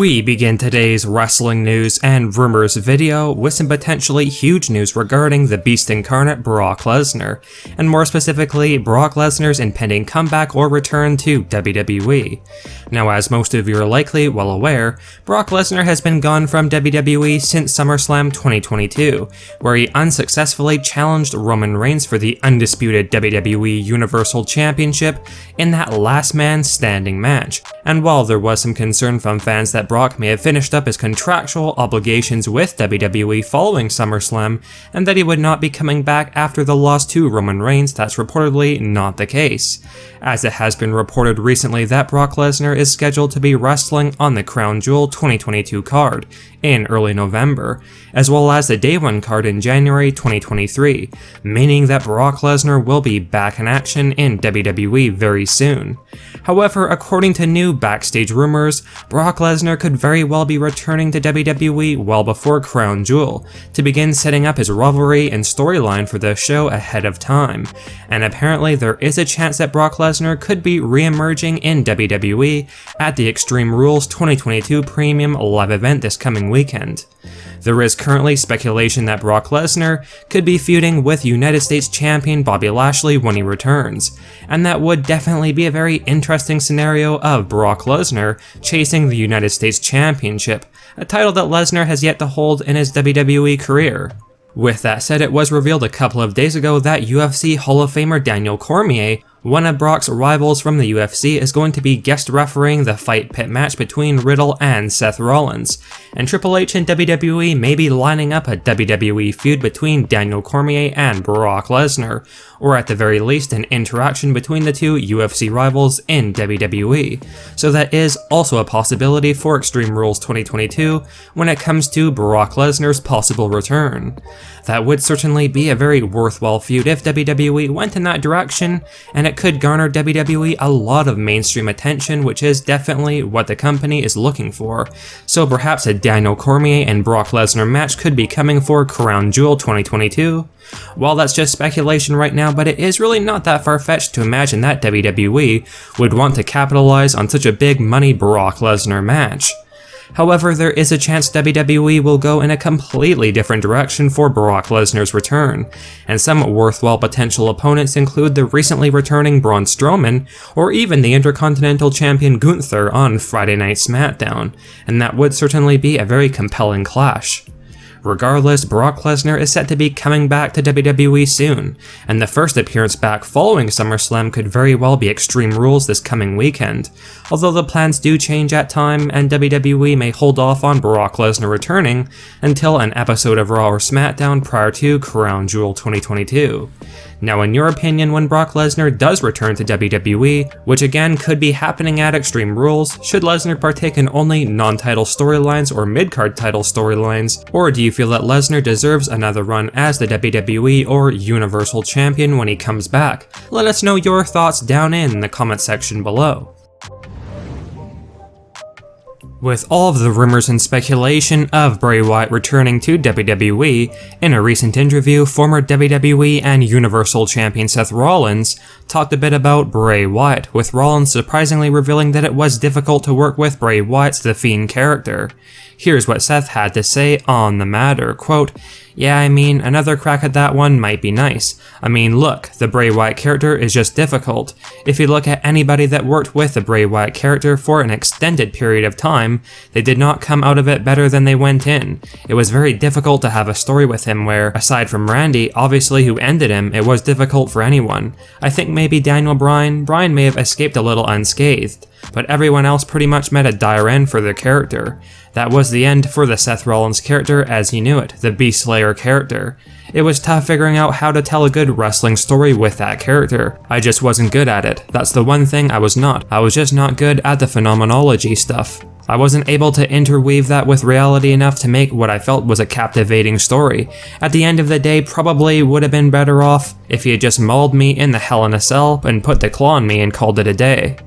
We begin today's wrestling news and rumors video with some potentially huge news regarding the Beast Incarnate Brock Lesnar, and more specifically, Brock Lesnar's impending comeback or return to WWE. Now, as most of you are likely well aware, Brock Lesnar has been gone from WWE since SummerSlam 2022, where he unsuccessfully challenged Roman Reigns for the undisputed WWE Universal Championship in that last man standing match. And while there was some concern from fans that Brock may have finished up his contractual obligations with WWE following SummerSlam, and that he would not be coming back after the loss to Roman Reigns, that's reportedly not the case, as it has been reported recently that Brock Lesnar is scheduled to be wrestling on the Crown Jewel 2022 card in early November, as well as the Day 1 card in January 2023, meaning that Brock Lesnar will be back in action in WWE very soon. However, according to new backstage rumors, Brock Lesnar could very well be returning to WWE well before Crown Jewel, to begin setting up his rivalry and storyline for the show ahead of time, and apparently there is a chance that Brock Lesnar could be re-emerging in WWE at the Extreme Rules 2022 Premium Live event this coming weekend. There is currently speculation that Brock Lesnar could be feuding with United States Champion Bobby Lashley when he returns, and that would definitely be a very interesting scenario of Brock Lesnar chasing the United States Championship, a title that Lesnar has yet to hold in his WWE career. With that said, it was revealed a couple of days ago that UFC Hall of Famer Daniel Cormier, one of Brock's rivals from the UFC, is going to be guest refereeing the Fight Pit match between Riddle and Seth Rollins, and Triple H and WWE may be lining up a WWE feud between Daniel Cormier and Brock Lesnar, or at the very least an interaction between the two UFC rivals in WWE, so that is also a possibility for Extreme Rules 2022 when it comes to Brock Lesnar's possible return. That would certainly be a very worthwhile feud if WWE went in that direction, and it could garner WWE a lot of mainstream attention, which is definitely what the company is looking for. So perhaps a Daniel Cormier and Brock Lesnar match could be coming for Crown Jewel 2022. Well, that's just speculation right now, but it is really not that far-fetched to imagine that WWE would want to capitalize on such a big money Brock Lesnar match. However, there is a chance WWE will go in a completely different direction for Brock Lesnar's return, and some worthwhile potential opponents include the recently returning Braun Strowman, or even the Intercontinental Champion Gunther on Friday Night SmackDown, and that would certainly be a very compelling clash. Regardless, Brock Lesnar is set to be coming back to WWE soon, and the first appearance back following SummerSlam could very well be Extreme Rules this coming weekend, although the plans do change at time and WWE may hold off on Brock Lesnar returning until an episode of Raw or SmackDown prior to Crown Jewel 2022. Now, in your opinion, when Brock Lesnar does return to WWE, which again could be happening at Extreme Rules, should Lesnar partake in only non-title storylines or mid-card title storylines, or do you feel that Lesnar deserves another run as the WWE or Universal Champion when he comes back? Let us know your thoughts down in the comment section below. With all of the rumors and speculation of Bray Wyatt returning to WWE, in a recent interview, former WWE and Universal Champion Seth Rollins talked a bit about Bray Wyatt, with Rollins surprisingly revealing that it was difficult to work with Bray Wyatt's The Fiend character. Here's what Seth had to say on the matter, quote, "Yeah, I mean, another crack at that one might be nice. I mean, look, the Bray Wyatt character is just difficult. If you look at anybody that worked with the Bray Wyatt character for an extended period of time, they did not come out of it better than they went in. It was very difficult to have a story with him where, aside from Randy, obviously who ended him, it was difficult for anyone. I think maybe Daniel Bryan may have escaped a little unscathed, but everyone else pretty much met a dire end for their character. That was the end for the Seth Rollins character as you knew it, the Beast Slayer character. It was tough figuring out how to tell a good wrestling story with that character. I just wasn't good at it. That's the one thing I was not. I was just not good at the phenomenology stuff. I wasn't able to interweave that with reality enough to make what I felt was a captivating story. At the end of the day, probably would have been better off if he had just mauled me in the Hell in a Cell and put the claw on me and called it a day.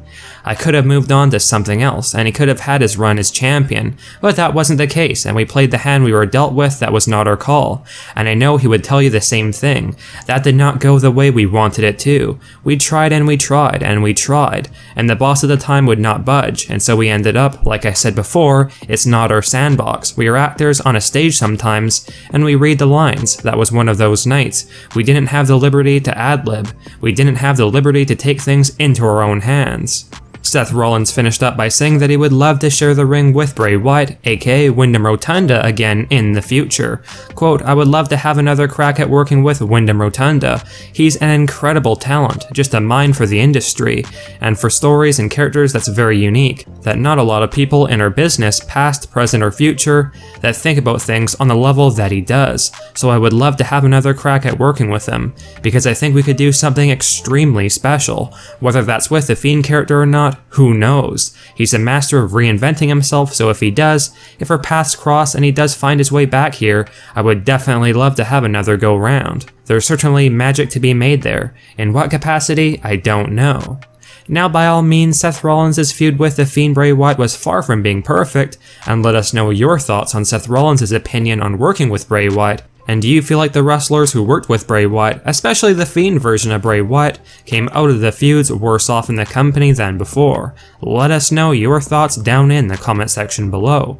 I could have moved on to something else, and he could have had his run as champion, but that wasn't the case, and we played the hand we were dealt with. That was not our call. And I know he would tell you the same thing. That did not go the way we wanted it to. We tried and we tried and we tried, and the boss at the time would not budge, and so we ended up, like I said before, it's not our sandbox. We are actors on a stage sometimes, and we read the lines. That was one of those nights. We didn't have the liberty to ad-lib. We didn't have the liberty to take things into our own hands. Seth Rollins finished up by saying that he would love to share the ring with Bray Wyatt, aka Wyndham Rotunda, again in the future. Quote, I would love to have another crack at working with Wyndham Rotunda. He's an incredible talent, just a mind for the industry, and for stories and characters that's very unique, that not a lot of people in our business, past, present, or future, that think about things on the level that he does. So I would love to have another crack at working with him, because I think we could do something extremely special. Whether that's with the Fiend character or not, who knows? He's a master of reinventing himself, so if our paths cross and he does find his way back here, I would definitely love to have another go round. There's certainly magic to be made there. In what capacity, I don't know. Now, by all means, Seth Rollins' feud with The Fiend Bray Wyatt was far from being perfect, and let us know your thoughts on Seth Rollins' opinion on working with Bray Wyatt. And do you feel like the wrestlers who worked with Bray Wyatt, especially the Fiend version of Bray Wyatt, came out of the feuds worse off in the company than before? Let us know your thoughts down in the comment section below.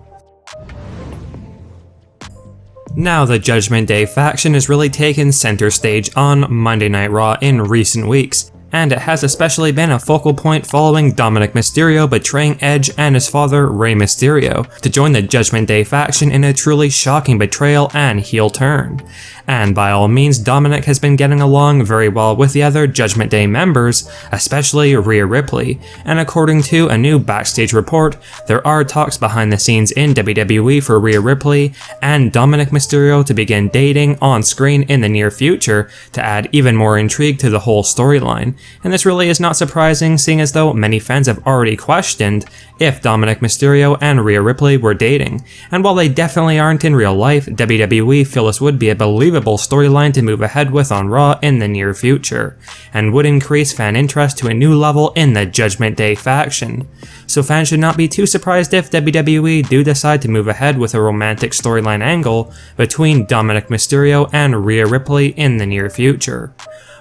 Now, the Judgment Day faction has really taken center stage on Monday Night Raw in recent weeks, and it has especially been a focal point following Dominik Mysterio betraying Edge and his father, Rey Mysterio, to join the Judgment Day faction in a truly shocking betrayal and heel turn. And by all means, Dominik has been getting along very well with the other Judgment Day members, especially Rhea Ripley, and according to a new backstage report, there are talks behind the scenes in WWE for Rhea Ripley and Dominik Mysterio to begin dating on screen in the near future to add even more intrigue to the whole storyline. And this really is not surprising, seeing as though many fans have already questioned if Dominik Mysterio and Rhea Ripley were dating. And while they definitely aren't in real life, WWE feel this would be a believable storyline to move ahead with on Raw in the near future, and would increase fan interest to a new level in the Judgment Day faction. So fans should not be too surprised if WWE do decide to move ahead with a romantic storyline angle between Dominik Mysterio and Rhea Ripley in the near future.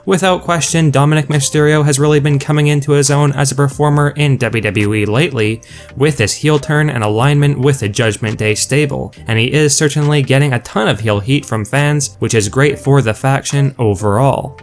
Without question, Dominik Mysterio has really been coming into his own as a performer in WWE lately, with his heel turn and alignment with the Judgment Day stable, and he is certainly getting a ton of heel heat from fans, which is great for the faction overall.